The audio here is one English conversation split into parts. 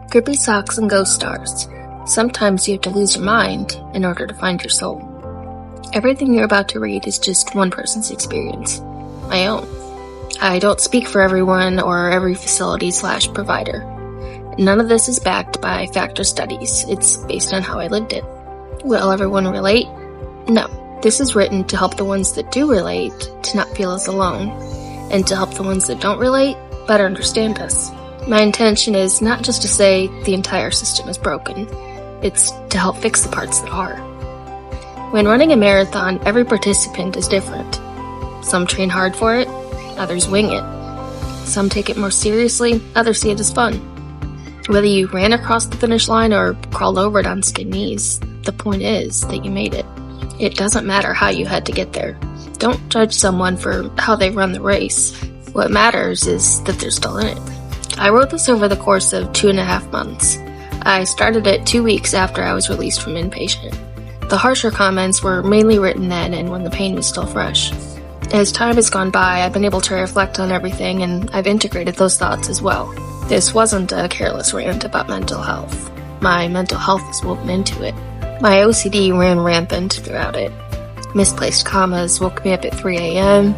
Grippy socks and ghost stars. Sometimes you have to lose your mind in order to find your soul. Everything you're about to read is just one person's experience, my own. I don't speak for everyone or every facility/provider. None of this is backed by fact or studies. It's based on how I lived it. Will everyone relate? No. This is written to help the ones that do relate to not feel as alone, and to help the ones that don't relate better understand us. My intention is not just to say the entire system is broken. It's to help fix the parts that are. When running a marathon, every participant is different. Some train hard for it, others wing it. Some take it more seriously, others see it as fun. Whether you ran across the finish line or crawled over it on skin knees, the point is that you made it. It doesn't matter how you had to get there. Don't judge someone for how they run the race. What matters is that they're still in it. I wrote this over the course of 2.5 months. I started it 2 weeks after I was released from inpatient. The harsher comments were mainly written then and when the pain was still fresh. As time has gone by, I've been able to reflect on everything, and I've integrated those thoughts as well. This wasn't a careless rant about mental health. My mental health is woven into it. My OCD ran rampant throughout it. Misplaced commas woke me up at 3 a.m.,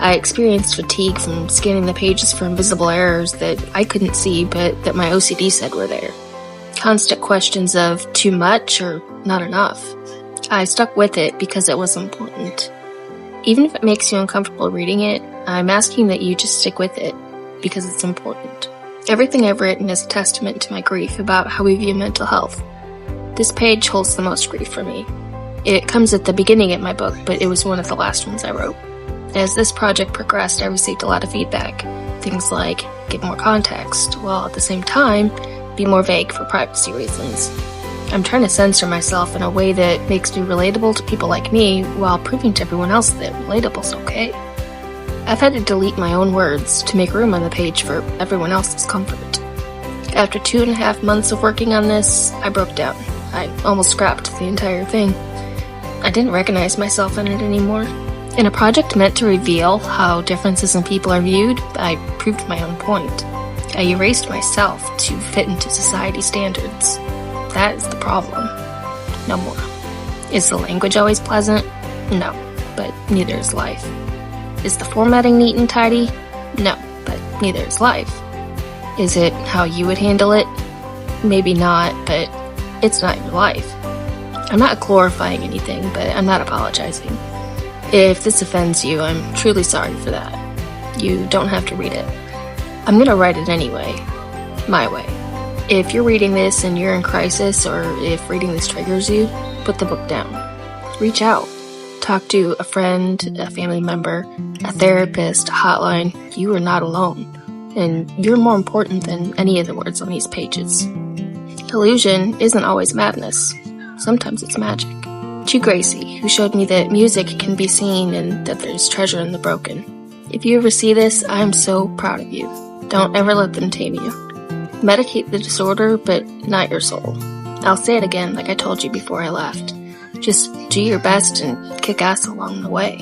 I experienced fatigue from scanning the pages for invisible errors that I couldn't see but that my OCD said were there. Constant questions of too much or not enough. I stuck with it because it was important. Even if it makes you uncomfortable reading it, I'm asking that you just stick with it because it's important. Everything I've written is a testament to my grief about how we view mental health. This page holds the most grief for me. It comes at the beginning of my book, but it was one of the last ones I wrote. As this project progressed, I received a lot of feedback. Things like, give more context, while at the same time, be more vague for privacy reasons. I'm trying to censor myself in a way that makes me relatable to people like me, while proving to everyone else that relatable's okay. I've had to delete my own words to make room on the page for everyone else's comfort. After 2.5 months of working on this, I broke down. I almost scrapped the entire thing. I didn't recognize myself in it anymore. In a project meant to reveal how differences in people are viewed, I proved my own point. I erased myself to fit into society standards. That is the problem. No more. Is the language always pleasant? No, but neither is life. Is the formatting neat and tidy? No, but neither is life. Is it how you would handle it? Maybe not, but it's not your life. I'm not glorifying anything, but I'm not apologizing. If this offends you, I'm truly sorry for that. You don't have to read it. I'm gonna write it anyway. My way. If you're reading this and you're in crisis, or if reading this triggers you, put the book down. Reach out. Talk to a friend, a family member, a therapist, a hotline. You are not alone. And you're more important than any of the words on these pages. Illusion isn't always madness. Sometimes it's magic. To Gracie, who showed me that music can be seen and that there's treasure in the broken. If you ever see this, I'm so proud of you. Don't ever let them tame you. Medicate the disorder, but not your soul. I'll say it again like I told you before I left. Just do your best and kick ass along the way.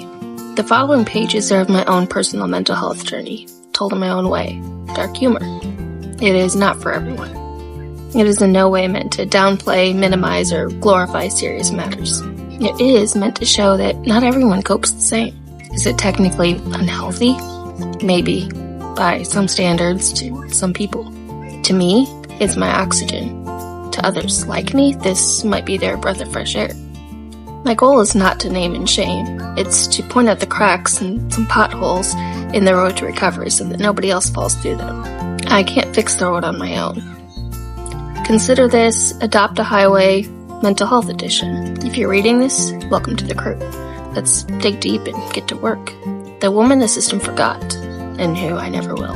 The following pages are of my own personal mental health journey, told in my own way. Dark humor. It is not for everyone. It is in no way meant to downplay, minimize, or glorify serious matters. It is meant to show that not everyone copes the same. Is it technically unhealthy? Maybe. By some standards, to some people. To me, it's my oxygen. To others like me, this might be their breath of fresh air. My goal is not to name and shame. It's to point out the cracks and some potholes in the road to recovery so that nobody else falls through them. I can't fix the road on my own. Consider this Adopt a Highway Mental Health Edition. If you're reading this, welcome to the crew. Let's dig deep and get to work. The woman the system forgot, and who I never will.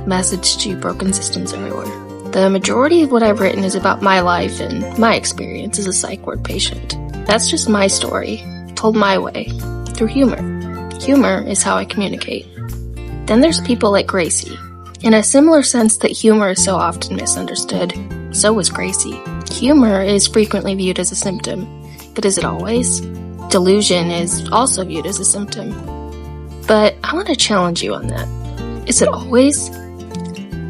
Message to broken systems everywhere. The majority of what I've written is about my life and my experience as a psych ward patient. That's just my story, told my way, through humor. Humor is how I communicate. Then there's people like Gracie. In a similar sense that humor is so often misunderstood, so is Gracie. Humor is frequently viewed as a symptom, but is it always? Delusion is also viewed as a symptom. But I want to challenge you on that. Is it always?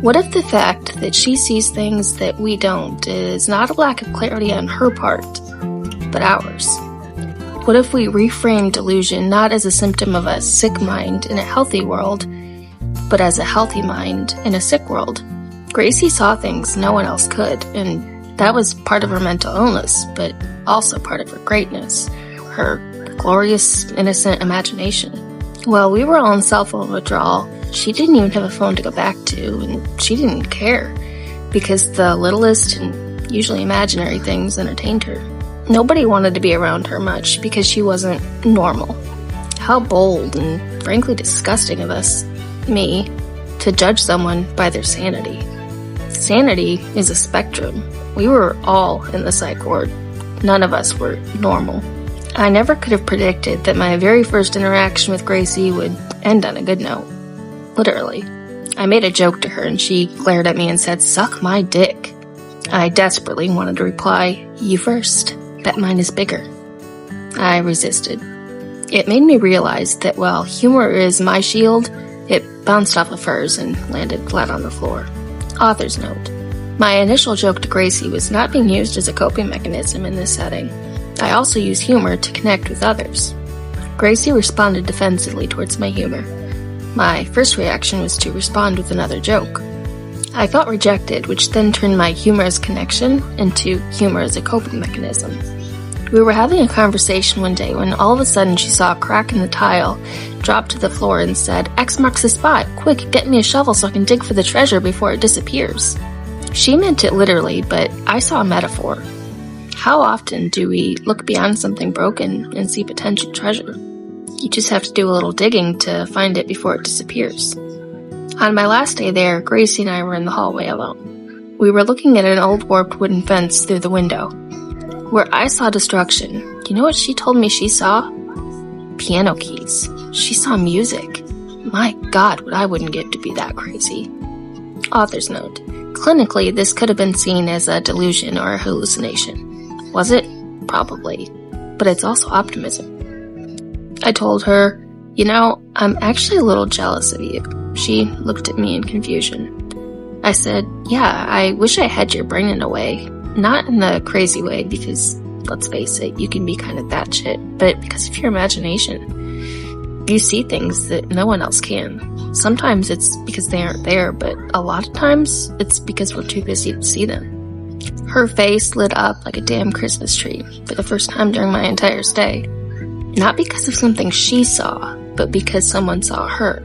What if the fact that she sees things that we don't is not a lack of clarity on her part, but ours? What if we reframe delusion not as a symptom of a sick mind in a healthy world, but as a healthy mind in a sick world? Gracie saw things no one else could, and that was part of her mental illness, but also part of her greatness, her glorious, innocent imagination. While we were all in cell phone withdrawal, she didn't even have a phone to go back to, and she didn't care, because the littlest and usually imaginary things entertained her. Nobody wanted to be around her much because she wasn't normal. How bold and frankly disgusting of us, me, to judge someone by their sanity. Sanity is a spectrum. We were all in the psych ward. None of us were normal. I never could have predicted that my very first interaction with Gracie would end on a good note. Literally. I made a joke to her and she glared at me and said, "Suck my dick." I desperately wanted to reply, "You first. Bet mine is bigger." I resisted. It made me realize that while humor is my shield, it bounced off of hers and landed flat on the floor. Author's note. My initial joke to Gracie was not being used as a coping mechanism in this setting. I also use humor to connect with others. Gracie responded defensively towards my humor. My first reaction was to respond with another joke. I felt rejected, which then turned my humorous connection into humor as a coping mechanism. We were having a conversation one day when all of a sudden she saw a crack in the tile, dropped to the floor and said, "X marks the spot. Quick, get me a shovel so I can dig for the treasure before it disappears." She meant it literally, but I saw a metaphor. How often do we look beyond something broken and see potential treasure? You just have to do a little digging to find it before it disappears. On my last day there, Gracie and I were in the hallway alone. We were looking at an old warped wooden fence through the window. Where I saw destruction, you know what she told me she saw? Piano keys. She saw music. My God, what I wouldn't give to be that crazy. Author's note. Clinically, this could have been seen as a delusion or a hallucination. Was it? Probably. But it's also optimism. I told her, "You know, I'm actually a little jealous of you." She looked at me in confusion. I said, "Yeah, I wish I had your brain in a way. Not in the crazy way, because, let's face it, you can be kind of that shit, but because of your imagination. You see things that no one else can. Sometimes it's because they aren't there, but a lot of times it's because we're too busy to see them." Her face lit up like a damn Christmas tree for the first time during my entire stay. Not because of something she saw, but because someone saw her.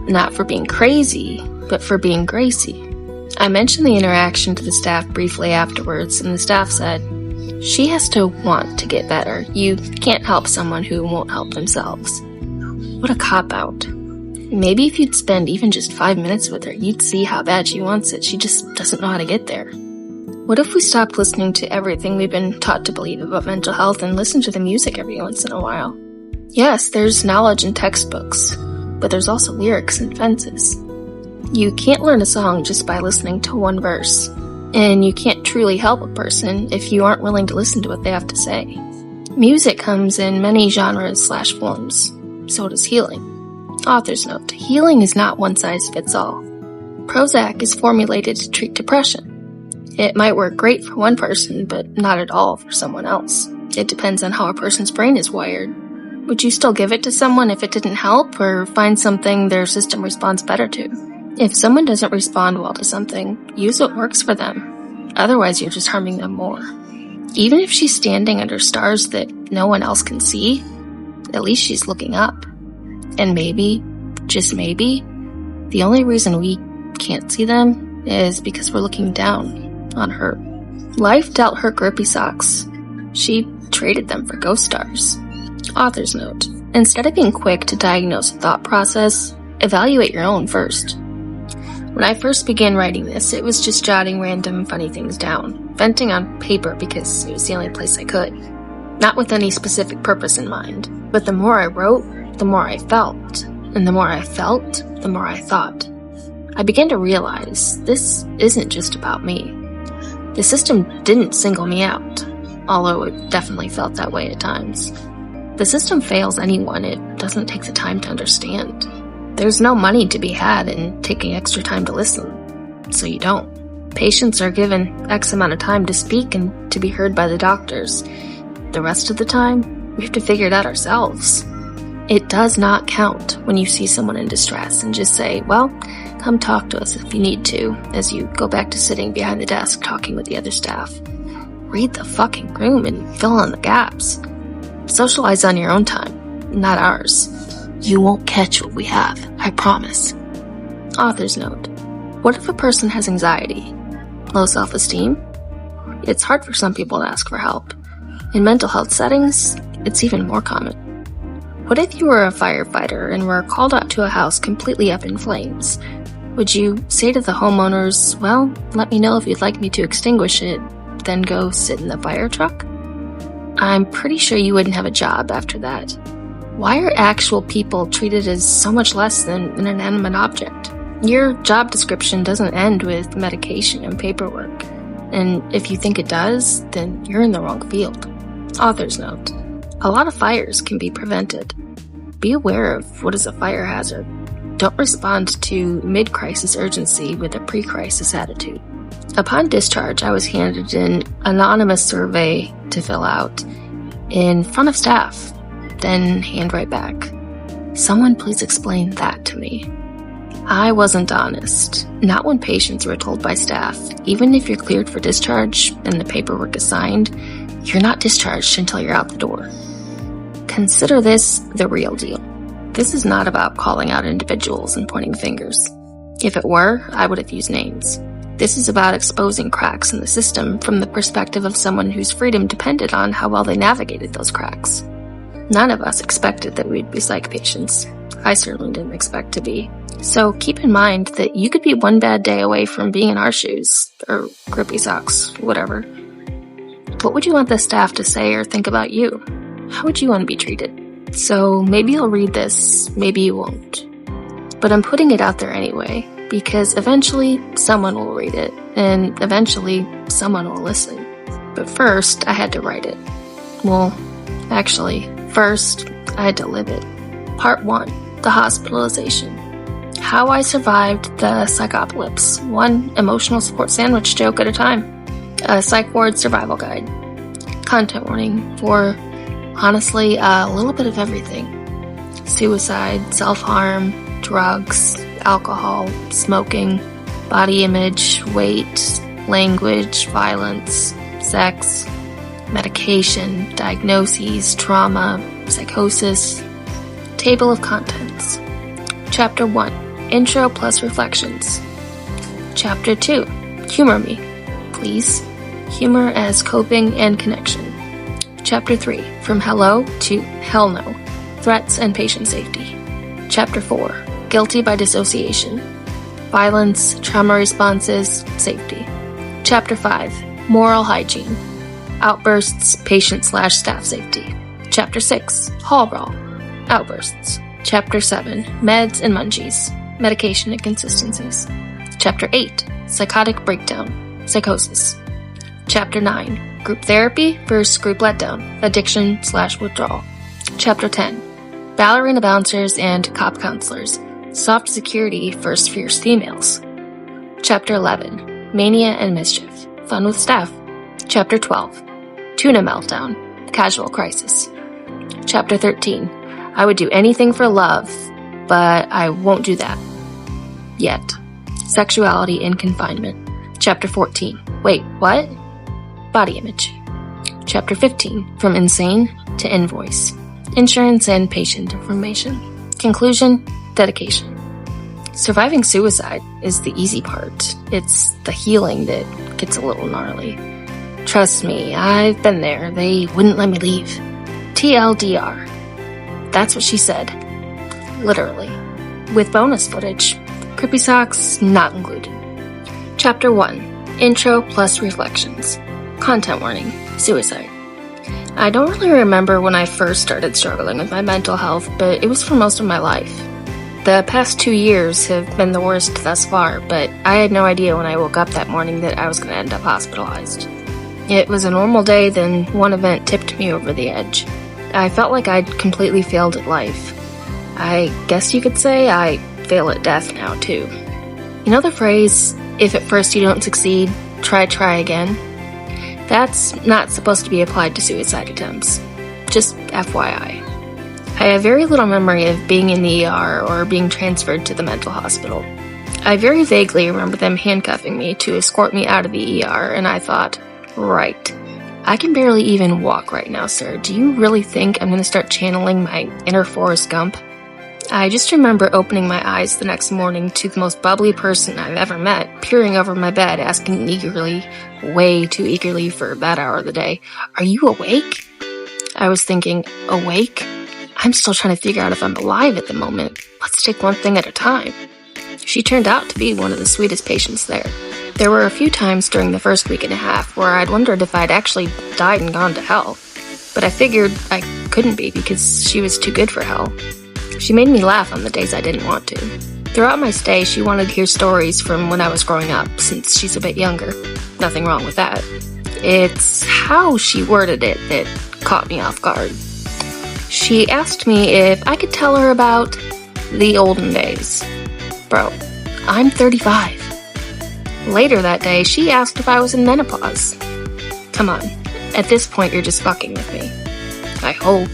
Not for being crazy, but for being Gracie. I mentioned the interaction to the staff briefly afterwards, and the staff said, "She has to want to get better. You can't help someone who won't help themselves." What a cop-out. Maybe if you'd spend even just 5 minutes with her, you'd see how bad she wants it. She just doesn't know how to get there. What if we stopped listening to everything we've been taught to believe about mental health and listen to the music every once in a while? Yes, there's knowledge in textbooks, but there's also lyrics and fences. You can't learn a song just by listening to one verse, and you can't truly help a person if you aren't willing to listen to what they have to say. Music comes in many genres/forms, so does healing. Author's note, healing is not one size fits all. Prozac is formulated to treat depression. It might work great for one person, but not at all for someone else. It depends on how a person's brain is wired. Would you still give it to someone if it didn't help, or find something their system responds better to? If someone doesn't respond well to something, use what works for them. Otherwise, you're just harming them more. Even if she's standing under stars that no one else can see, at least she's looking up. And maybe, just maybe, the only reason we can't see them is because we're looking down on her. Life dealt her Grippy socks. She traded them for ghost stars. Author's note. Instead of being quick to diagnose a thought process, evaluate your own first. When I first began writing this, it was just jotting random funny things down, venting on paper because it was the only place I could. Not with any specific purpose in mind. But the more I wrote, the more I felt. And the more I felt, the more I thought. I began to realize this isn't just about me. The system didn't single me out, although it definitely felt that way at times. The system fails anyone it doesn't take the time to understand. There's no money to be had in taking extra time to listen, so you don't. Patients are given X amount of time to speak and to be heard by the doctors. The rest of the time, we have to figure it out ourselves. It does not count when you see someone in distress and just say, well, come talk to us if you need to, as you go back to sitting behind the desk talking with the other staff. Read the fucking room and fill in the gaps. Socialize on your own time, not ours. You won't catch what we have, I promise. Author's note. What if a person has anxiety? Low self-esteem? It's hard for some people to ask for help. In mental health settings, it's even more common. What if you were a firefighter and were called out to a house completely up in flames? Would you say to the homeowners, well, let me know if you'd like me to extinguish it, then go sit in the fire truck? I'm pretty sure you wouldn't have a job after that. Why are actual people treated as so much less than an inanimate object? Your job description doesn't end with medication and paperwork, and if you think it does, then you're in the wrong field. Author's note. A lot of fires can be prevented. Be aware of what is a fire hazard. Don't respond to mid-crisis urgency with a pre-crisis attitude. Upon discharge, I was handed an anonymous survey to fill out in front of staff, then hand right back. Someone please explain that to me. I wasn't honest. Not when patients were told by staff, even if you're cleared for discharge and the paperwork is signed, you're not discharged until you're out the door. Consider this the real deal. This is not about calling out individuals and pointing fingers. If it were, I would have used names. This is about exposing cracks in the system from the perspective of someone whose freedom depended on how well they navigated those cracks. None of us expected that we'd be psych patients. I certainly didn't expect to be. So keep in mind that you could be one bad day away from being in our shoes, or Grippy socks, whatever. What would you want the staff to say or think about you? How would you want to be treated? So maybe you'll read this, maybe you won't. But I'm putting it out there anyway, because eventually someone will read it, and eventually someone will listen. But first, I had to write it. Well, actually, first, I had to live it. Part 1, the hospitalization. How I survived the psychopolis, one emotional support sandwich joke at a time. A psych ward survival guide. Content warning for, honestly, a little bit of everything. Suicide, self-harm, drugs, alcohol, smoking, body image, weight, language, violence, sex, medication, diagnoses, trauma, psychosis. Table of contents. Chapter 1, Intro plus Reflections. Chapter 2, Humor me, please. Humor as coping and connection. Chapter 3, From Hello to Hell No, Threats and Patient Safety. Chapter 4, Guilty by Dissociation. Violence, Trauma Responses, Safety. Chapter 5, Moral Hygiene. Outbursts, Patient/Staff Safety. Chapter 6, Hall Brawl. Outbursts. Chapter 7, Meds and Munchies. Medication Inconsistencies. Chapter 8, Psychotic Breakdown. Psychosis. Chapter 9, Group Therapy versus Group Letdown. Addiction/withdrawal. Chapter 10, Ballerina Bouncers and Cop Counselors. Soft Security versus Fierce Females. Chapter 11, Mania and Mischief. Fun with Staff. Chapter 12, Tuna Meltdown. Casual Crisis. Chapter 13, I would do anything for love, but I won't do that. Yet. Sexuality in Confinement. Chapter 14, Wait, what? Body Image. Chapter 15, From Insane to Invoice. Insurance and Patient Information. Conclusion, Dedication. Surviving suicide is the easy part. It's the healing that gets a little gnarly. Trust me, I've been there. They wouldn't let me leave. TLDR. That's what she said. Literally. With bonus footage. Grippy socks not included. Chapter 1. Intro plus Reflections. Content warning. Suicide. I don't really remember when I first started struggling with my mental health, but it was for most of my life. The past 2 years have been the worst thus far, but I had no idea when I woke up that morning that I was going to end up hospitalized. It was a normal day, then one event tipped me over the edge. I felt like I'd completely failed at life. I guess you could say I fail at death now, too. You know the phrase, if at first you don't succeed, try again? That's not supposed to be applied to suicide attempts. Just FYI. I have very little memory of being in the ER or being transferred to the mental hospital. I very vaguely remember them handcuffing me to escort me out of the ER, and I thought, right, I can barely even walk right now, sir. Do you really think I'm going to start channeling my inner Forrest Gump? I just remember opening my eyes the next morning to the most bubbly person I've ever met, peering over my bed, asking eagerly, way too eagerly for that hour of the day, "Are you awake?" I was thinking, awake? I'm still trying to figure out if I'm alive at the moment. Let's take one thing at a time. She turned out to be one of the sweetest patients there. There were a few times during the first week and a half where I'd wondered if I'd actually died and gone to hell. But I figured I couldn't be because she was too good for hell. She made me laugh on the days I didn't want to. Throughout my stay, she wanted to hear stories from when I was growing up, since she's a bit younger. Nothing wrong with that. It's how she worded it that caught me off guard. She asked me if I could tell her about the olden days. Bro, I'm 35. Later that day, she asked if I was in menopause. Come on, at this point you're just fucking with me. I hope.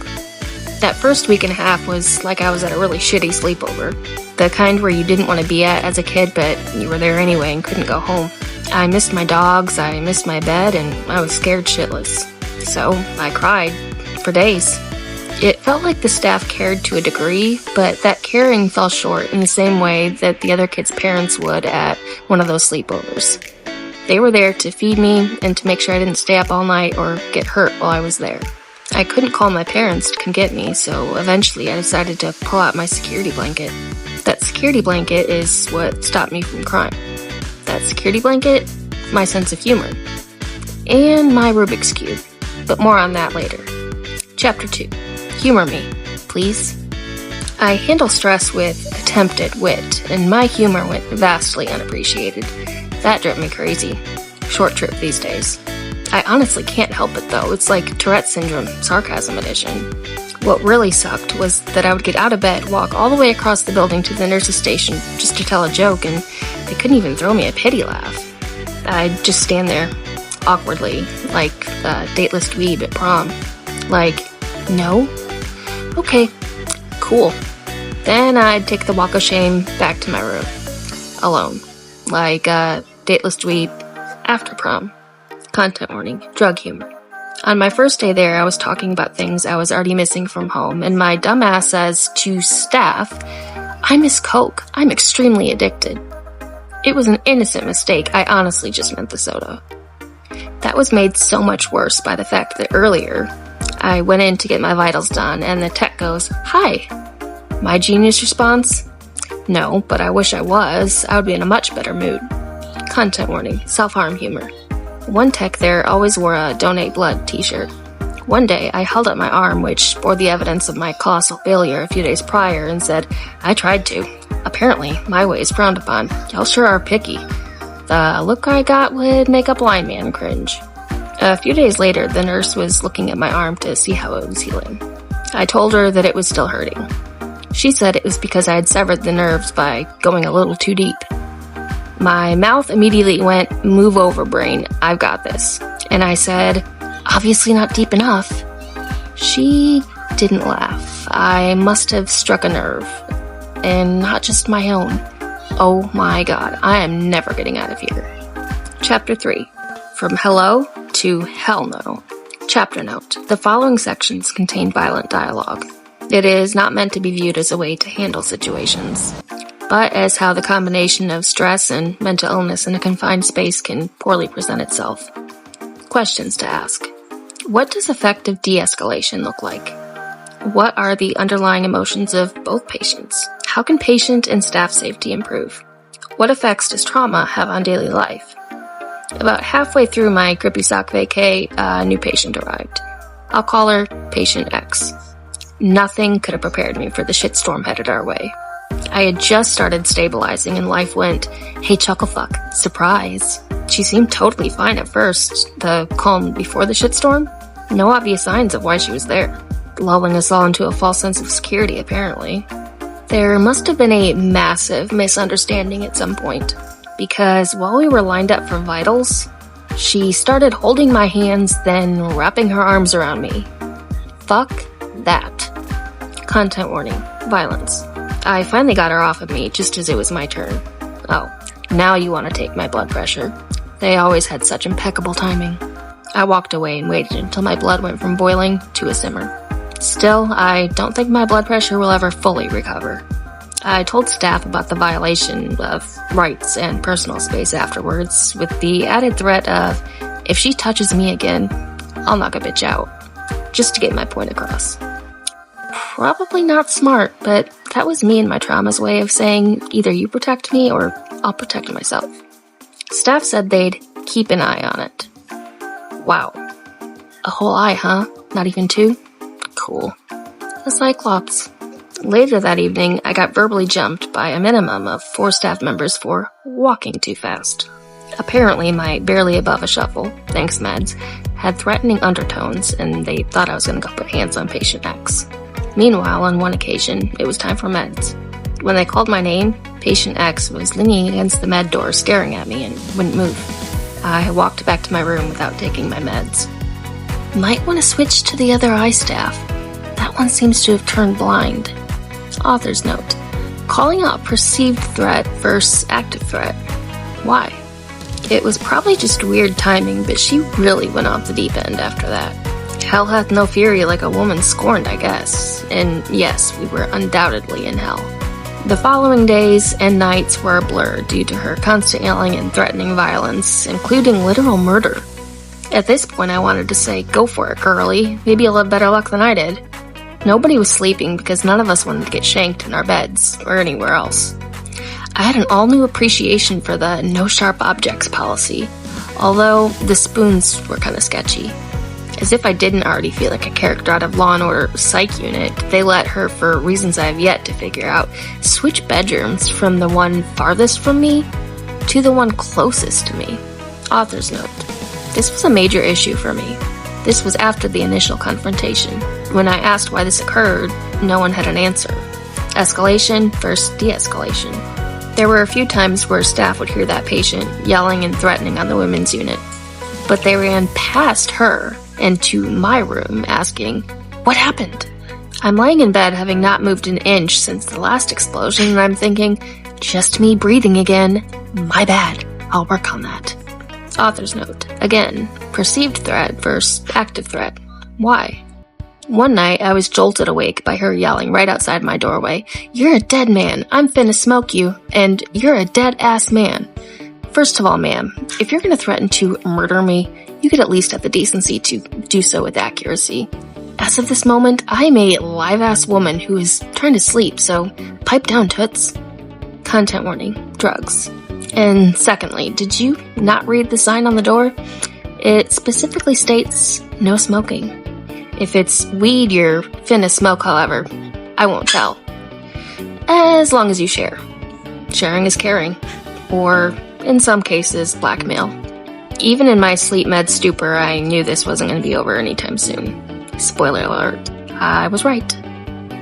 That first week and a half was like I was at a really shitty sleepover. The kind where you didn't want to be at as a kid, but you were there anyway and couldn't go home. I missed my dogs, I missed my bed, and I was scared shitless. So, I cried. For days. It felt like the staff cared to a degree, but that caring fell short in the same way that the other kids' parents would at one of those sleepovers. They were there to feed me and to make sure I didn't stay up all night or get hurt while I was there. I couldn't call my parents to come get me, so eventually I decided to pull out my security blanket. That security blanket is what stopped me from crime. That security blanket, my sense of humor. And my Rubik's Cube. But more on that later. Chapter 2. Humor me, please. I handle stress with attempted wit, and my humor went vastly unappreciated. That drove me crazy. Short trip these days. I honestly can't help it though. It's like Tourette syndrome, sarcasm edition. What really sucked was that I would get out of bed, walk all the way across the building to the nurse's station just to tell a joke, and they couldn't even throw me a pity laugh. I'd just stand there, awkwardly, like a dateless dweeb at prom. Like, no? Okay, cool. Then I'd take the walk of shame back to my room. Alone. Like a dateless dweeb after prom. Content warning, drug humor. On my first day there, I was talking about things I was already missing from home, and my dumbass says to staff, "I miss Coke. I'm extremely addicted." It was an innocent mistake. I honestly just meant the soda. That was made so much worse by the fact that earlier, I went in to get my vitals done, and the tech goes, "Hi." My genius response? No, but I wish I was. I would be in a much better mood. Content warning, self-harm humor. One tech there always wore a Donate Blood t-shirt. One day, I held up my arm, which bore the evidence of my colossal failure a few days prior, and said, "I tried to. Apparently, my way is frowned upon. Y'all sure are picky." The look I got would make a blind man cringe. A few days later, the nurse was looking at my arm to see how it was healing. I told her that it was still hurting. She said it was because I had severed the nerves by going a little too deep. My mouth immediately went, "Move over, brain. I've got this." And I said, "Obviously not deep enough." She didn't laugh. I must have struck a nerve. And not just my own. Oh my god, I am never getting out of here. Chapter 3. From hello to hell no. Chapter note. The following sections contain violent dialogue. It is not meant to be viewed as a way to handle situations, but as how the combination of stress and mental illness in a confined space can poorly present itself. Questions to ask. What does effective de-escalation look like? What are the underlying emotions of both patients? How can patient and staff safety improve? What effects does trauma have on daily life? About halfway through my Grippy sock vacay, a new patient arrived. I'll call her Patient X. Nothing could have prepared me for the shitstorm headed our way. I had just started stabilizing and life went, "Hey chucklefuck, surprise." She seemed totally fine at first. The calm before the shitstorm? No obvious signs of why she was there. lulling us all into a false sense of security, apparently. There must have been a massive misunderstanding at some point, because while we were lined up for vitals, she started holding my hands, then wrapping her arms around me. Fuck that. Content warning. Violence. I finally got her off of me just as it was my turn. Oh, now you want to take my blood pressure. They always had such impeccable timing. I walked away and waited until my blood went from boiling to a simmer. Still, I don't think my blood pressure will ever fully recover. I told staff about the violation of rights and personal space afterwards, with the added threat of, if she touches me again, I'll knock a bitch out, just to get my point across. Probably not smart, but that was me and my trauma's way of saying, either you protect me or I'll protect myself. Staff said they'd keep an eye on it. Wow. A whole eye, huh? Not even two? Cool. A Cyclops. Later that evening, I got verbally jumped by a minimum of 4 staff members for walking too fast. Apparently, my barely above a shuffle, thanks meds, had threatening undertones, and they thought I was going to go put hands on patient X. Meanwhile, on one occasion, it was time for meds. When they called my name, patient X was leaning against the med door staring at me and wouldn't move. I walked back to my room without taking my meds. Might want to switch to the other eye staff. That one seems to have turned blind. Author's note. Calling out perceived threat versus active threat. Why? It was probably just weird timing, but she really went off the deep end after that. Hell hath no fury like a woman scorned, I guess. And yes, we were undoubtedly in hell. The following days and nights were a blur due to her constant yelling and threatening violence, including literal murder. At this point, I wanted to say, go for it, girlie. Maybe you'll have better luck than I did. Nobody was sleeping because none of us wanted to get shanked in our beds or anywhere else. I had an all-new appreciation for the no sharp objects policy, although the spoons were kind of sketchy. As if I didn't already feel like a character out of Law & Order Psych unit, they let her, for reasons I have yet to figure out, switch bedrooms from the one farthest from me to the one closest to me. Author's note. This was a major issue for me. This was after the initial confrontation. When I asked why this occurred, no one had an answer. Escalation versus de-escalation. There were a few times where staff would hear that patient yelling and threatening on the women's unit, but they ran past her and to my room asking, "What happened?" I'm laying in bed having not moved an inch since the last explosion, and I'm thinking, just me breathing again. My bad. I'll work on that. Author's note. Again, perceived threat versus active threat. Why? One night, I was jolted awake by her yelling right outside my doorway, "You're a dead man. I'm finna smoke you, and you're a dead-ass man." First of all, ma'am, if you're gonna threaten to murder me, you could at least have the decency to do so with accuracy. As of this moment, I'm a live-ass woman who is trying to sleep, so pipe down, toots. Content warning. Drugs. And secondly, did you not read the sign on the door? It specifically states, no smoking. If it's weed you're finna smoke, however, I won't tell. As long as you share. Sharing is caring. Or, in some cases, blackmail. Even in my sleep med stupor, I knew this wasn't going to be over anytime soon. Spoiler alert, I was right.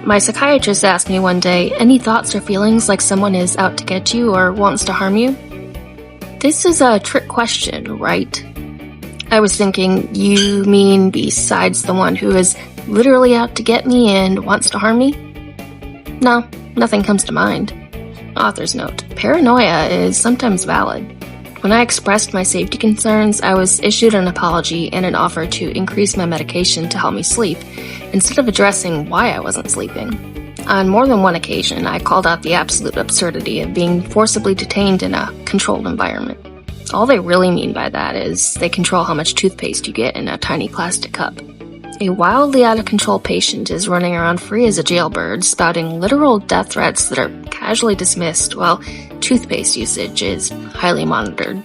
My psychiatrist asked me one day, any thoughts or feelings like someone is out to get you or wants to harm you? This is a trick question, right? I was thinking, you mean besides the one who is literally out to get me and wants to harm me? No, nothing comes to mind. Author's note. Paranoia is sometimes valid. When I expressed my safety concerns, I was issued an apology and an offer to increase my medication to help me sleep, instead of addressing why I wasn't sleeping. On more than one occasion, I called out the absolute absurdity of being forcibly detained in a controlled environment. All they really mean by that is they control how much toothpaste you get in a tiny plastic cup. A wildly out-of-control patient is running around free as a jailbird, spouting literal death threats that are casually dismissed, while toothpaste usage is highly monitored.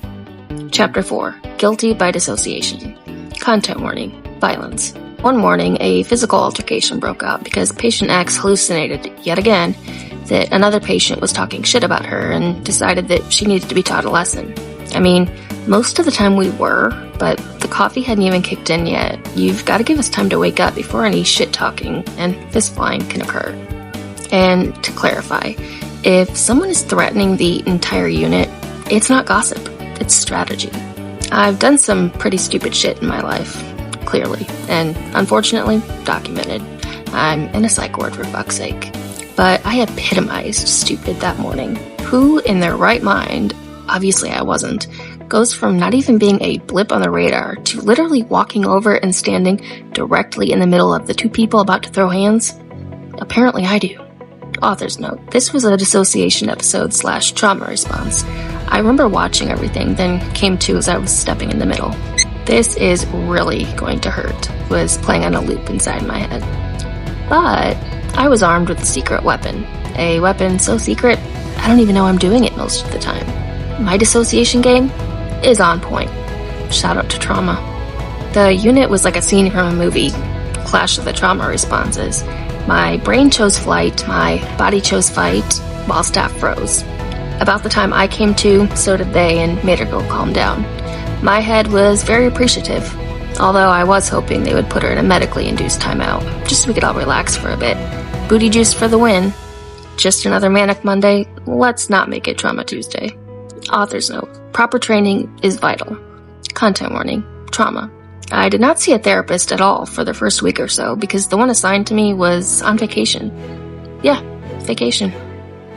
Chapter 4. Guilty by Dissociation. Content warning. Violence. One morning, a physical altercation broke out because patient X hallucinated, yet again, that another patient was talking shit about her and decided that she needed to be taught a lesson. I mean, most of the time we were, but The coffee hadn't even kicked in yet. You've got to give us time to wake up before any shit-talking and fist-flying can occur. And to clarify, if someone is threatening the entire unit, it's not gossip, it's strategy. I've done some pretty stupid shit in my life, clearly, and unfortunately, documented. I'm in a psych ward for fuck's sake. But I epitomized stupid that morning. Who in their right mind, obviously I wasn't, goes from not even being a blip on the radar to literally walking over and standing directly in the middle of the two people about to throw hands? Apparently I do. Author's note. This was a dissociation episode / trauma response. I remember watching everything, then came to as I was stepping in the middle. This is really going to hurt, was playing on a loop inside my head. But I was armed with a secret weapon. A weapon so secret, I don't even know I'm doing it most of the time. My dissociation game is on point. Shout out to trauma. The unit was like a scene from a movie, clash of the trauma responses. My brain chose flight, my body chose fight, while staff froze. About the time I came to, so did they, and made her go calm down. My head was very appreciative, although I was hoping they would put her in a medically induced timeout, just so we could all relax for a bit. Booty juice for the win. Just another manic Monday, let's not make it Trauma Tuesday. Author's note. Proper training is vital. Content warning. Trauma. I did not see a therapist at all for the first week or so because the one assigned to me was on vacation. Yeah, vacation.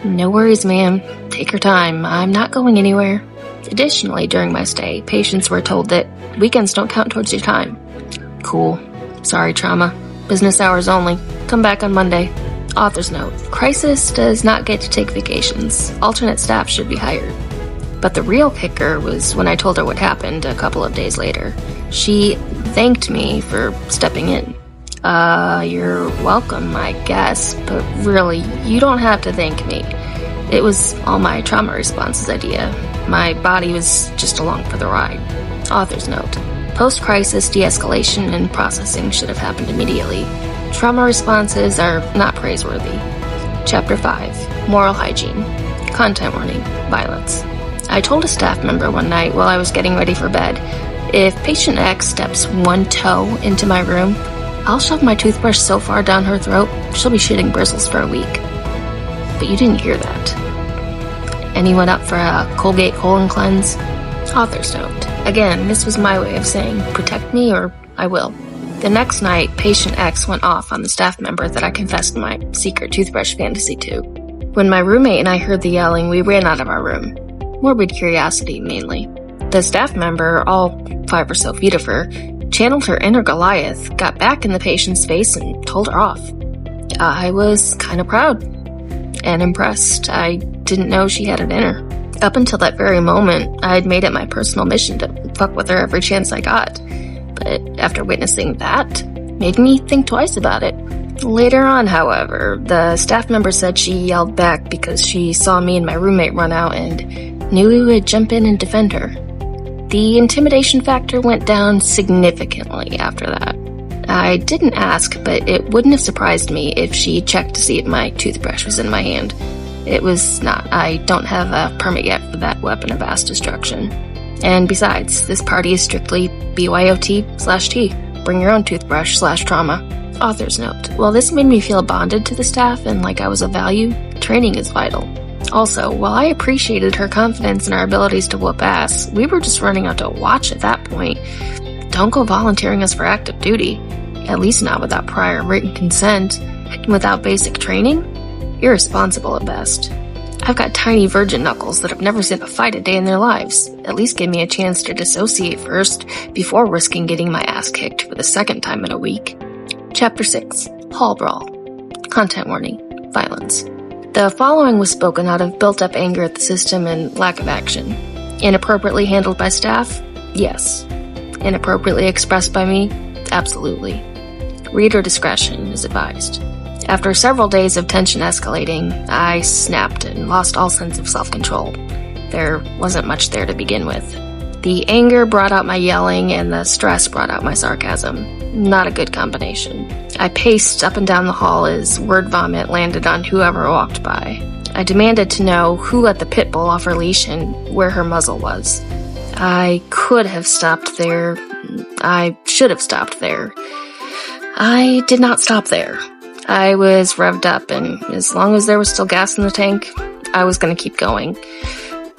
No worries, ma'am. Take your time. I'm not going anywhere. Additionally, during my stay, patients were told that weekends don't count towards your time. Cool. Sorry, trauma. Business hours only. Come back on Monday. Author's note. Crisis does not get to take vacations. Alternate staff should be hired. But the real kicker was when I told her what happened a couple of days later. She thanked me for stepping in. You're welcome, I guess, but really, you don't have to thank me. It was all my trauma response's idea. My body was just along for the ride. Author's note. Post-crisis de-escalation and processing should have happened immediately. Trauma responses are not praiseworthy. Chapter 5. Moral hygiene. Content warning. Violence. I told a staff member one night while I was getting ready for bed, if patient X steps one toe into my room, I'll shove my toothbrush so far down her throat, she'll be shitting bristles for a week. But you didn't hear that. Anyone up for a Colgate colon cleanse? Author's note. Again, this was my way of saying, protect me or I will. The next night, patient X went off on the staff member that I confessed my secret toothbrush fantasy to. When my roommate and I heard the yelling, we ran out of our room. Morbid curiosity, mainly. The staff member, all 5 or so feet of her, channeled her inner Goliath, got back in the patient's face, and told her off. I was kind of proud and impressed. I didn't know she had it in her. Up until that very moment, I'd made it my personal mission to fuck with her every chance I got. But after witnessing that, made me think twice about it. Later on, however, the staff member said she yelled back because she saw me and my roommate run out and knew we would jump in and defend her. The intimidation factor went down significantly after that. I didn't ask, but it wouldn't have surprised me if she checked to see if my toothbrush was in my hand. It was not. I don't have a permit yet for that weapon of mass destruction. And besides, this party is strictly BYOT/T. Bring your own toothbrush /trauma. Author's note. While this made me feel bonded to the staff and like I was of value, training is vital. Also, while I appreciated her confidence in our abilities to whoop ass, we were just running out to watch at that point. Don't go volunteering us for active duty. At least not without prior written consent. And without basic training? Irresponsible at best. I've got tiny virgin knuckles that have never seen a fight a day in their lives. At least give me a chance to dissociate first, before risking getting my ass kicked for the second time in a week. Chapter 6. Hall Brawl. Content warning. Violence. The following was spoken out of built-up anger at the system and lack of action. Inappropriately handled by staff? Yes. Inappropriately expressed by me? Absolutely. Reader discretion is advised. After several days of tension escalating, I snapped and lost all sense of self-control. There wasn't much there to begin with. The anger brought out my yelling, and the stress brought out my sarcasm. Not a good combination. I paced up and down the hall as word vomit landed on whoever walked by. I demanded to know who let the pit bull off her leash and where her muzzle was. I could have stopped there, I should have stopped there. I did not stop there. I was revved up, and as long as there was still gas in the tank, I was going to keep going.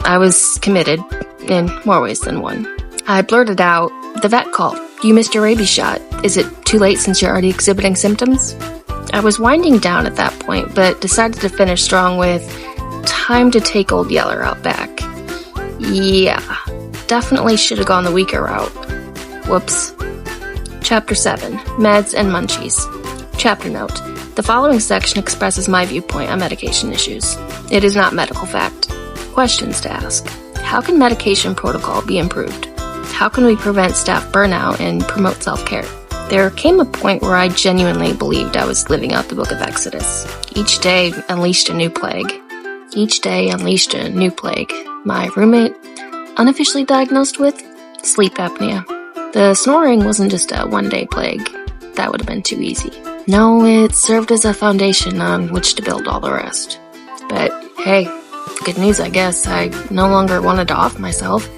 I was committed, in more ways than one. I blurted out, "The vet called. You missed your rabies shot. Is it too late since you're already exhibiting symptoms?" I was winding down at that point, but decided to finish strong with, "Time to take old Yeller out back." Yeah, definitely should have gone the weaker route. Whoops. Chapter 7, Meds and Munchies. Chapter note. The following section expresses my viewpoint on medication issues. It is not medical fact. Questions to ask. How can medication protocol be improved? How can we prevent staff burnout and promote self-care? There came a point where I genuinely believed I was living out the book of Exodus. Each day unleashed a new plague. My roommate, unofficially diagnosed with sleep apnea. The snoring wasn't just a one-day plague. That would have been too easy. No, it served as a foundation on which to build all the rest. But hey, good news, I guess. I no longer wanted to off myself.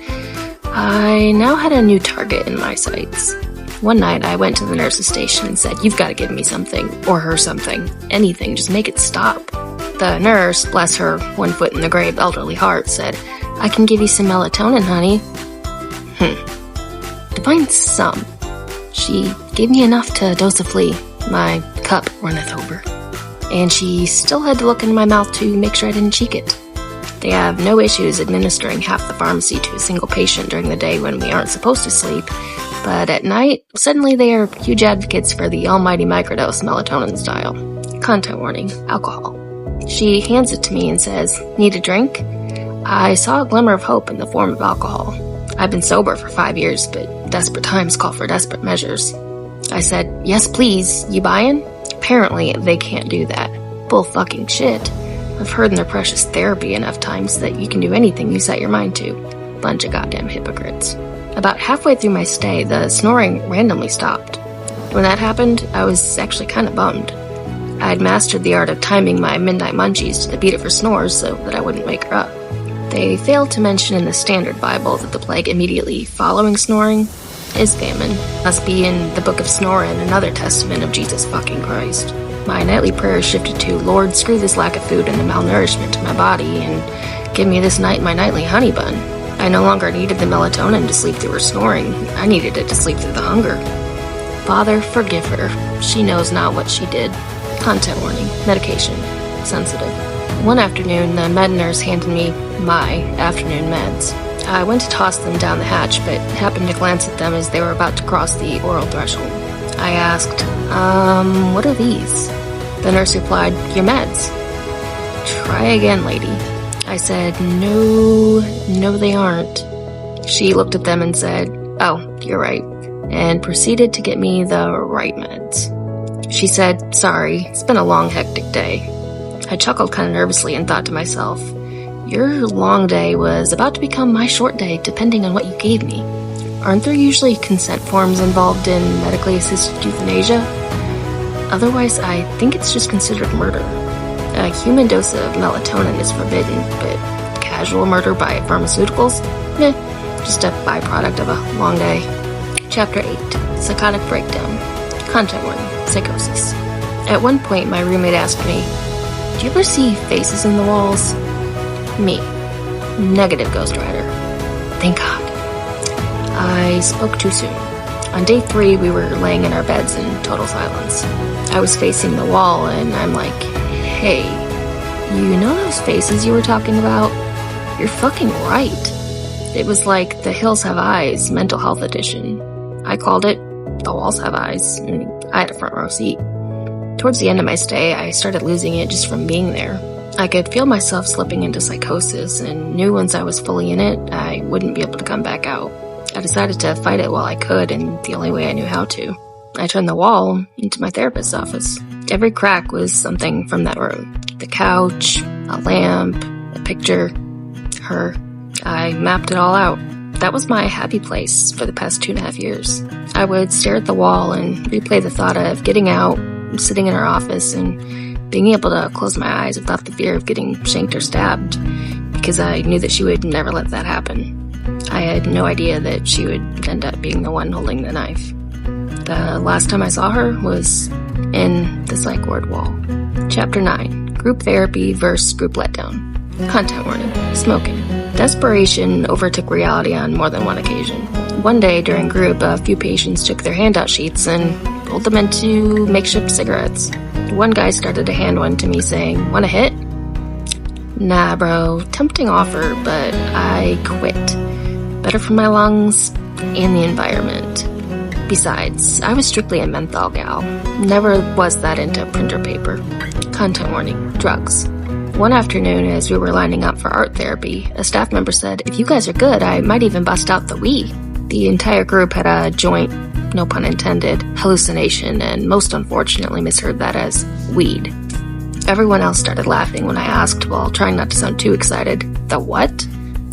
I now had a new target in my sights. One night, I went to the nurse's station and said, "You've got to give me something, or her something. Anything, just make it stop." The nurse, bless her one-foot-in-the-grave elderly heart, said, "I can give you some melatonin, honey." Define some. She gave me enough to dose a flea. My cup runneth over. And she still had to look into my mouth to make sure I didn't cheek it. They have no issues administering half the pharmacy to a single patient during the day when we aren't supposed to sleep, but at night, suddenly they are huge advocates for the almighty microdose melatonin style. Content warning, alcohol. She hands it to me and says, "Need a drink?" I saw a glimmer of hope in the form of alcohol. I've been sober for 5 years, but desperate times call for desperate measures. I said, "Yes, please. You buyin'?" Apparently, they can't do that. Bull fucking shit. I've heard in their precious therapy enough times that you can do anything you set your mind to. Bunch of goddamn hypocrites. About halfway through my stay, the snoring randomly stopped. When that happened, I was actually kind of bummed. I'd mastered the art of timing my midnight munchies to the beat of her snores so that I wouldn't wake her up. They failed to mention in the Standard Bible that the plague immediately following snoring is famine. Must be in the Book of Snorin, another testament of Jesus fucking Christ. My nightly prayer shifted to, "Lord, screw this lack of food and the malnourishment to my body, and give me this night my nightly honey bun." I no longer needed the melatonin to sleep through her snoring. I needed it to sleep through the hunger. Father, forgive her. She knows not what she did. Content warning. Medication. Sensitive. One afternoon, the med nurse handed me my afternoon meds. I went to toss them down the hatch, but happened to glance at them as they were about to cross the oral threshold. I asked, what are these?" The nurse replied, "Your meds." "Try again, lady." I said, No, they aren't." She looked at them and said, "Oh, you're right," and proceeded to get me the right meds. She said, "Sorry, it's been a long, hectic day." I chuckled kind of nervously and thought to myself, your long day was about to become my short day depending on what you gave me. Aren't there usually consent forms involved in medically assisted euthanasia? Otherwise, I think it's just considered murder. A human dose of melatonin is forbidden, but casual murder by pharmaceuticals? Just a byproduct of a long day. Chapter 8, Psychotic Breakdown. Content warning, psychosis. At one point, my roommate asked me, "Do you ever see faces in the walls?" Me. Negative, Ghost Rider. Thank God. I spoke too soon. On day 3, we were laying in our beds in total silence. I was facing the wall, and I'm like, "Hey, you know those faces you were talking about? You're fucking right." It was like The Hills Have Eyes, Mental Health Edition. I called it The Walls Have Eyes, and I had a front row seat. Towards the end of my stay, I started losing it just from being there. I could feel myself slipping into psychosis, and knew once I was fully in it, I wouldn't be able to come back out. I decided to fight it while I could, and the only way I knew how to. I turned the wall into my therapist's office. Every crack was something from that room. The couch, a lamp, a picture, her. I mapped it all out. That was my happy place for the past 2.5 years. I would stare at the wall and replay the thought of getting out, sitting in her office, and being able to close my eyes without the fear of getting shanked or stabbed, because I knew that she would never let that happen. I had no idea that she would end up being the one holding the knife. The last time I saw her was in the psych ward wall. Chapter 9. Group therapy versus group letdown. Content warning. Smoking. Desperation overtook reality on more than one occasion. One day during group, a few patients took their handout sheets and rolled them into makeshift cigarettes. One guy started to hand one to me saying, "Want a hit?" Nah, bro. Tempting offer, but I quit. Better for my lungs and the environment. Besides, I was strictly a menthol gal. Never was that into printer paper. Content warning. Drugs. One afternoon, as we were lining up for art therapy, a staff member said, "If you guys are good, I might even bust out the weed." The entire group had a joint, no pun intended, hallucination, and most unfortunately misheard that as weed. Everyone else started laughing when I asked, while trying not to sound too excited, "The what?"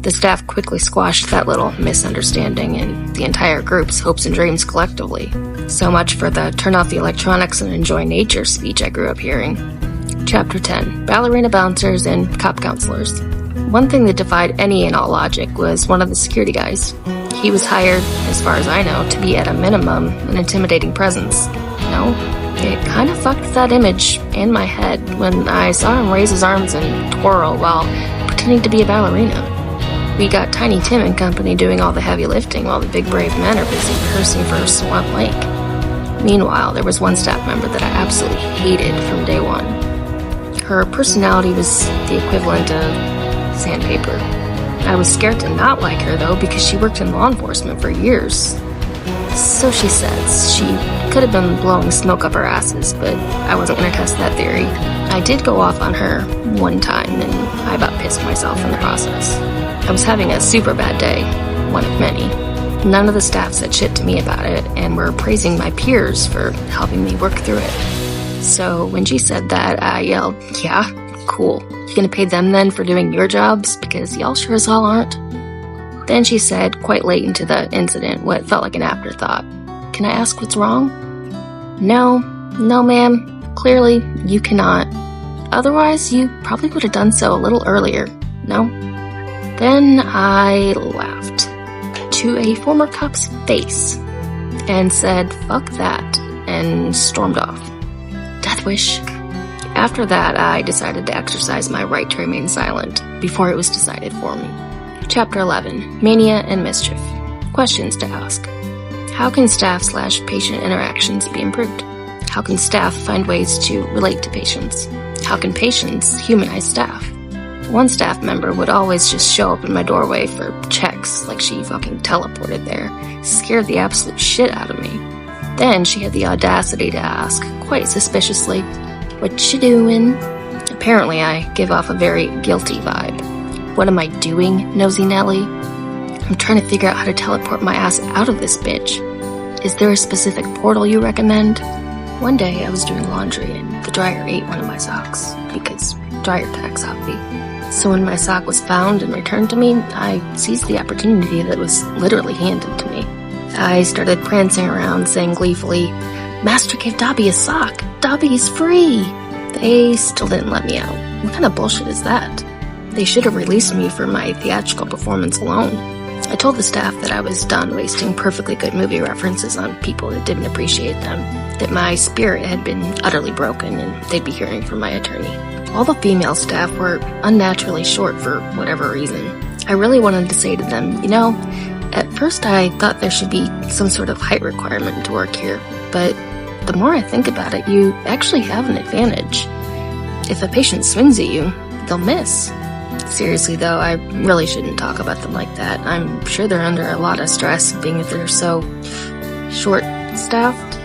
The staff quickly squashed that little misunderstanding and the entire group's hopes and dreams collectively. So much for the turn off the electronics and enjoy nature speech I grew up hearing. Chapter 10. Ballerina bouncers and cop counselors. One thing that defied any and all logic was one of the security guys. He was hired, as far as I know, to be at a minimum an intimidating presence. No, it kind of fucked that image in my head when I saw him raise his arms and twirl while pretending to be a ballerina. We got Tiny Tim and company doing all the heavy lifting while the big brave men are busy rehearsing for Swamp Lake. Meanwhile, there was one staff member that I absolutely hated from day one. Her personality was the equivalent of sandpaper. I was scared to not like her, though, because she worked in law enforcement for years. So she says. She could have been blowing smoke up our asses, but I wasn't going to test that theory. I did go off on her one time, and I about pissed myself in the process. I was having a super bad day, one of many. None of the staff said shit to me about it, and were praising my peers for helping me work through it. So when she said that, I yelled, "Yeah, cool. You gonna pay them then for doing your jobs? Because y'all sure as hell aren't." Then she said, quite late into the incident, what felt like an afterthought, "Can I ask what's wrong?" No, ma'am. Clearly, you cannot. Otherwise, you probably would have done so a little earlier. No? Then I laughed to a former cop's face and said, "Fuck that," and stormed off. Death wish. After that, I decided to exercise my right to remain silent before it was decided for me. Chapter 11. Mania and Mischief. Questions to ask. How can staff/patient interactions be improved? How can staff find ways to relate to patients? How can patients humanize staff? One staff member would always just show up in my doorway for checks like she fucking teleported there. Scared the absolute shit out of me. Then she had the audacity to ask, quite suspiciously, "What you doing?" Apparently I give off a very guilty vibe. What am I doing, Nosy Nelly? I'm trying to figure out how to teleport my ass out of this bitch. Is there a specific portal you recommend? One day I was doing laundry and the dryer ate one of my socks, because dryer tax hobby. So when my sock was found and returned to me, I seized the opportunity that was literally handed to me. I started prancing around saying gleefully, "Master gave Dobby a sock. Dobby is free." They still didn't let me out. What kind of bullshit is that? They should have released me for my theatrical performance alone. I told the staff that I was done wasting perfectly good movie references on people that didn't appreciate them, that my spirit had been utterly broken and they'd be hearing from my attorney. All the female staff were unnaturally short for whatever reason. I really wanted to say to them, at first I thought there should be some sort of height requirement to work here, but the more I think about it, you actually have an advantage. If a patient swings at you, they'll miss. Seriously though, I really shouldn't talk about them like that. I'm sure they're under a lot of stress being that they're so short-staffed.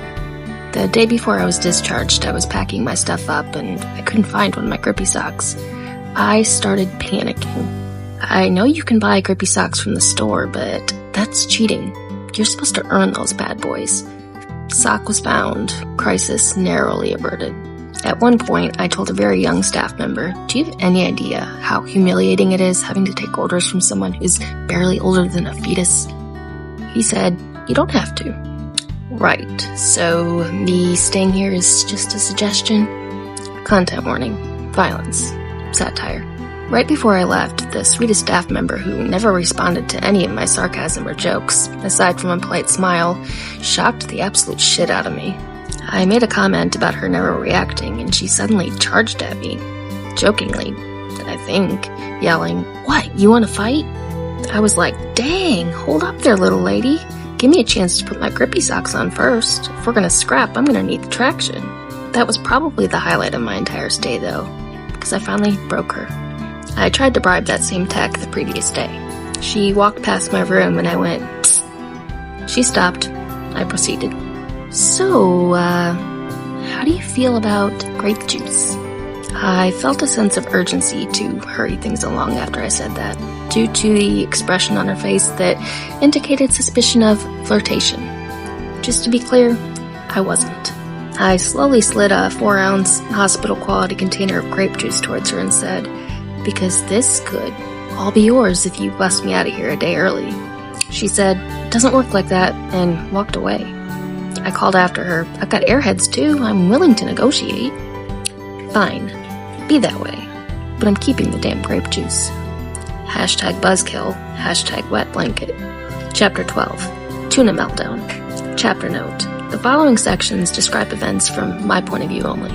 The day before I was discharged, I was packing my stuff up and I couldn't find one of my Grippy socks. I started panicking. I know you can buy Grippy socks from the store, but that's cheating. You're supposed to earn those bad boys. Sock was found. Crisis narrowly averted. At one point, I told a very young staff member, "Do you have any idea how humiliating it is having to take orders from someone who's barely older than a fetus?" He said, "You don't have to." Right, so me staying here is just a suggestion? Content warning. Violence. Satire. Right before I left, the sweetest staff member who never responded to any of my sarcasm or jokes, aside from a polite smile, shocked the absolute shit out of me. I made a comment about her never reacting, and she suddenly charged at me, jokingly, I think, yelling, "What, you want to fight?" I was like, "Dang, hold up there, little lady. Give me a chance to put my Grippy socks on first. If we're gonna scrap, I'm gonna need the traction." That was probably the highlight of my entire stay, though, because I finally broke her. I tried to bribe that same tech the previous day. She walked past my room and I went, "Psst." She stopped. I proceeded. "So, how do you feel about grape juice?" I felt a sense of urgency to hurry things along after I said that, due to the expression on her face that indicated suspicion of flirtation. Just to be clear, I wasn't. I slowly slid a 4-ounce hospital-quality container of grape juice towards her and said, "Because this could all be yours if you bust me out of here a day early." She said, "Doesn't work like that," and walked away. I called after her, "I've got airheads too, I'm willing to negotiate." "Fine, be that way, but I'm keeping the damn grape juice." Hashtag buzzkill, hashtag wet blanket. Chapter 12, Tuna Meltdown. Chapter note. The following sections describe events from my point of view only.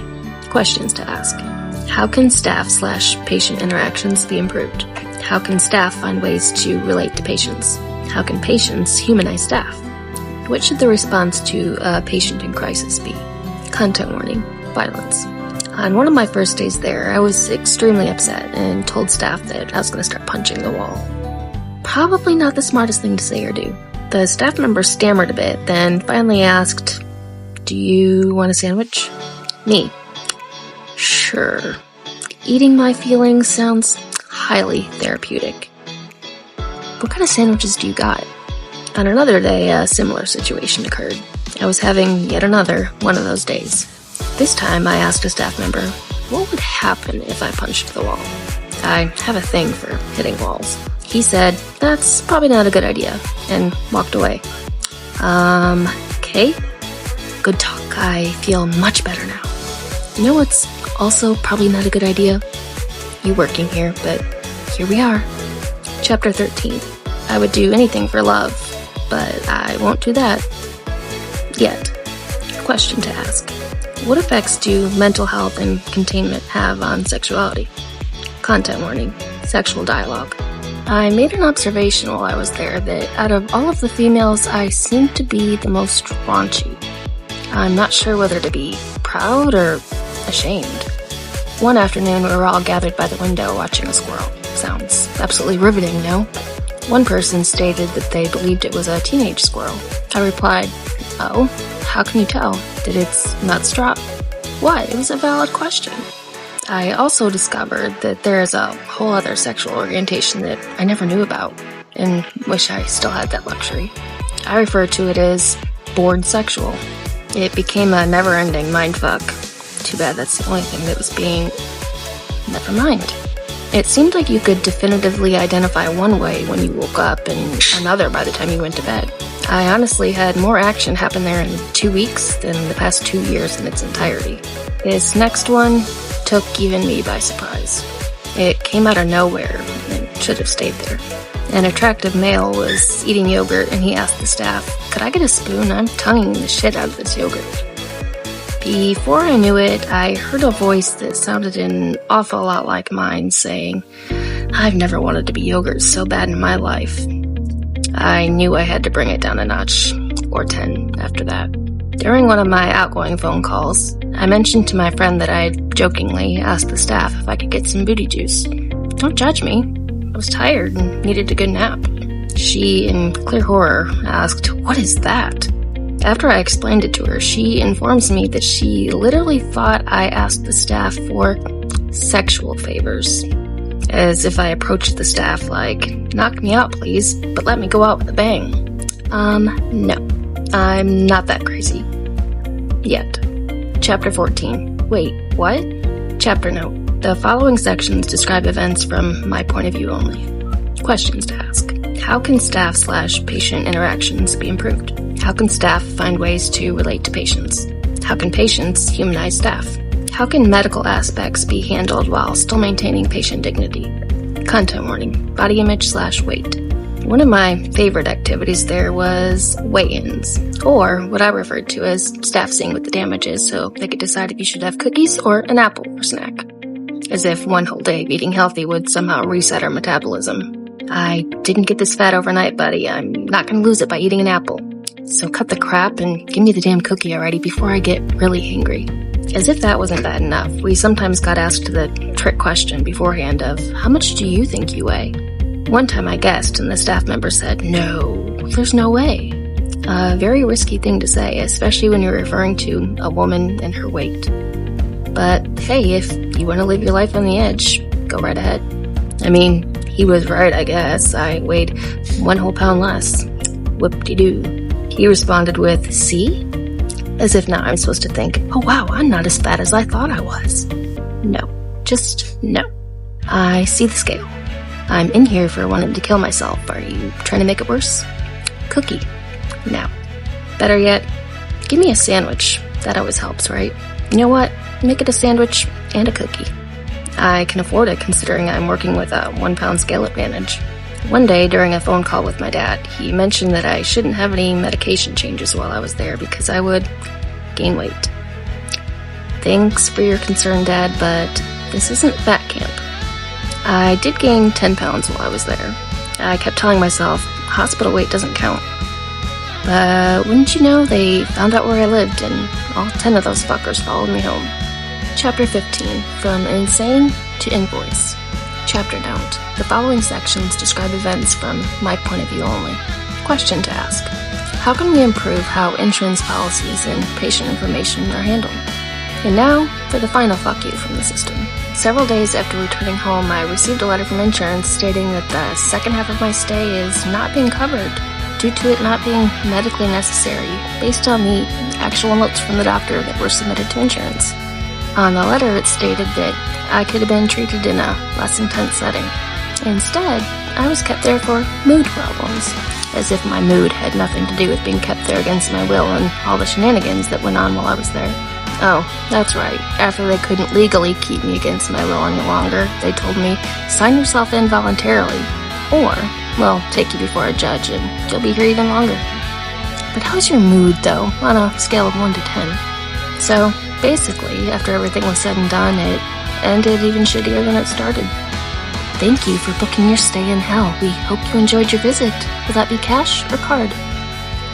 Questions to ask. How can staff/patient interactions be improved? How can staff find ways to relate to patients? How can patients humanize staff? What should the response to a patient in crisis be? Content warning. Violence. On one of my first days there, I was extremely upset and told staff that I was going to start punching the wall. Probably not the smartest thing to say or do. The staff member stammered a bit, then finally asked, "Do you want a sandwich?" Me. Sure. Eating my feelings sounds highly therapeutic. What kind of sandwiches do you got? On another day, a similar situation occurred. I was having yet another one of those days. This time, I asked a staff member, what would happen if I punched the wall? I have a thing for hitting walls. He said, "That's probably not a good idea," and walked away. Okay. Good talk. I feel much better now. You know what's also probably not a good idea? You working here, but here we are. Chapter 13. I would do anything for love, but I won't do that. Yet. Question to ask. What effects do mental health and containment have on sexuality? Content warning. Sexual dialogue. I made an observation while I was there that out of all of the females, I seemed to be the most raunchy. I'm not sure whether to be proud or ashamed. One afternoon, we were all gathered by the window watching a squirrel. Sounds absolutely riveting, no? One person stated that they believed it was a teenage squirrel. I replied, "Oh, how can you tell? Did its nuts drop?" What? It was a valid question. I also discovered that there is a whole other sexual orientation that I never knew about, and wish I still had that luxury. I refer to it as bored sexual. It became a never-ending mindfuck. Too bad that's the only thing that was being... Never mind. It seemed like you could definitively identify one way when you woke up and another by the time you went to bed. I honestly had more action happen there in 2 weeks than the past 2 years in its entirety. This next one took even me by surprise. It came out of nowhere and should have stayed there. An attractive male was eating yogurt and he asked the staff, "Could I get a spoon? I'm tonguing the shit out of this yogurt." Before I knew it, I heard a voice that sounded an awful lot like mine saying, "I've never wanted to be yogurt so bad in my life." I knew I had to bring it down a notch, or 10 after that. During one of my outgoing phone calls, I mentioned to my friend that I'd jokingly asked the staff if I could get some booty juice. Don't judge me. I was tired and needed a good nap. She, in clear horror, asked, "What is that?" After I explained it to her, she informs me that she literally thought I asked the staff for sexual favors. As if I approached the staff like, "Knock me out, please, but let me go out with a bang." No. I'm not that crazy. Yet. Chapter 14. Wait, what? Chapter note. The following sections describe events from my point of view only. Questions to ask. How can staff/patient interactions be improved? How can staff find ways to relate to patients? How can patients humanize staff? How can medical aspects be handled while still maintaining patient dignity? Content warning, body image/weight. One of my favorite activities there was weigh-ins, or what I referred to as staff seeing what the damage is so they could decide if you should have cookies or an apple for snack. As if one whole day of eating healthy would somehow reset our metabolism. I didn't get this fat overnight, buddy. I'm not going to lose it by eating an apple. So cut the crap and give me the damn cookie already before I get really hangry. As if that wasn't bad enough, we sometimes got asked the trick question beforehand of, how much do you think you weigh? One time I guessed and the staff member said, no, there's no way. A very risky thing to say, especially when you're referring to a woman and her weight. But hey, if you want to live your life on the edge, go right ahead. I mean, he was right, I guess. I weighed 1 whole pound less. Whoop-de-doo. He responded with, see? As if now I'm supposed to think, oh wow, I'm not as fat as I thought I was. No, just no. I see the scale. I'm in here for wanting to kill myself. Are you trying to make it worse? Cookie. No. Better yet, give me a sandwich. That always helps, right? You know what? Make it a sandwich and a cookie. I can afford it considering I'm working with a 1 pound scale advantage. One day during a phone call with my dad, he mentioned that I shouldn't have any medication changes while I was there because I would gain weight. Thanks for your concern, Dad, but this isn't fat camp. I did gain 10 pounds while I was there. I kept telling myself, hospital weight doesn't count. But wouldn't you know, they found out where I lived and all 10 of those fuckers followed me home. Chapter 15, From Insane to Invoice. Chapter Note. The following sections describe events from my point of view only. Question to ask. How can we improve how insurance policies and patient information are handled? And now, for the final fuck you from the system. Several days after returning home, I received a letter from insurance stating that the second half of my stay is not being covered due to it not being medically necessary, based on the actual notes from the doctor that were submitted to insurance. On the letter, it stated that I could have been treated in a less intense setting. Instead, I was kept there for mood problems, as if my mood had nothing to do with being kept there against my will and all the shenanigans that went on while I was there. Oh, that's right. After they couldn't legally keep me against my will any longer, they told me, sign yourself in voluntarily, or we'll take you before a judge and you'll be here even longer. But how's your mood, though, on a scale of 1 to 10? So, basically, after everything was said and done, it ended even shittier than it started. Thank you for booking your stay in hell. We hope you enjoyed your visit. Will that be cash or card?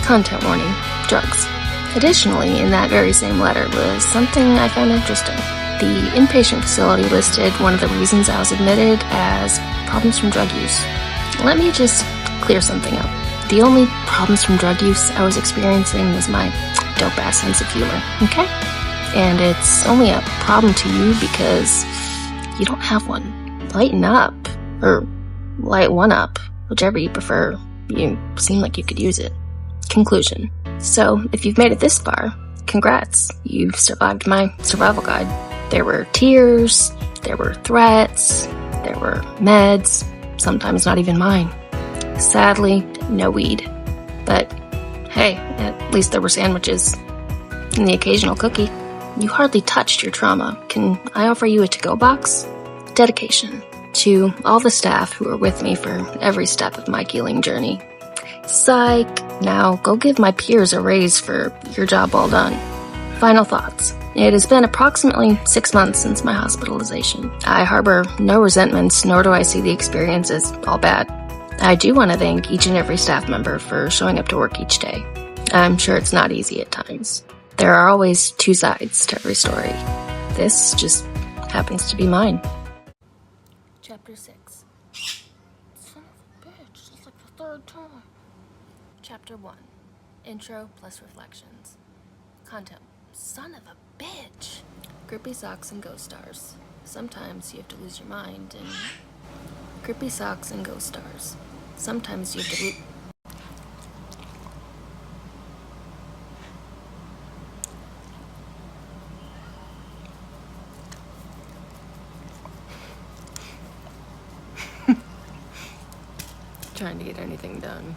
Content warning. Drugs. Additionally, in that very same letter was something I found interesting. The inpatient facility listed one of the reasons I was admitted as problems from drug use. Let me just clear something up. The only problems from drug use I was experiencing was my dope-ass sense of humor, okay? And it's only a problem to you because you don't have one. Lighten up, or light one up, whichever you prefer. You seem like you could use it. Conclusion. So, if you've made it this far, congrats. You've survived my survival guide. There were tears, there were threats, there were meds, sometimes not even mine. Sadly, no weed. But, hey, at least there were sandwiches. And the occasional cookie. You hardly touched your trauma. Can I offer you a to-go box? Dedication. To all the staff who were with me for every step of my healing journey. Psych. Now, go give my peers a raise for your job well done. Final thoughts. It has been approximately 6 months since my hospitalization. I harbor no resentments, nor do I see the experience as all bad. I do want to thank each and every staff member for showing up to work each day. I'm sure it's not easy at times. There are always 2 sides to every story. This just happens to be mine. Chapter 6. Son of a bitch, it's like the 3rd time. Chapter 1. Intro plus reflections. Content. Son of a bitch. Grippy socks and ghost stars. Sometimes you have to lose your mind and... Grippy socks and ghost stars. Sometimes you have to lose... Trying to get anything done.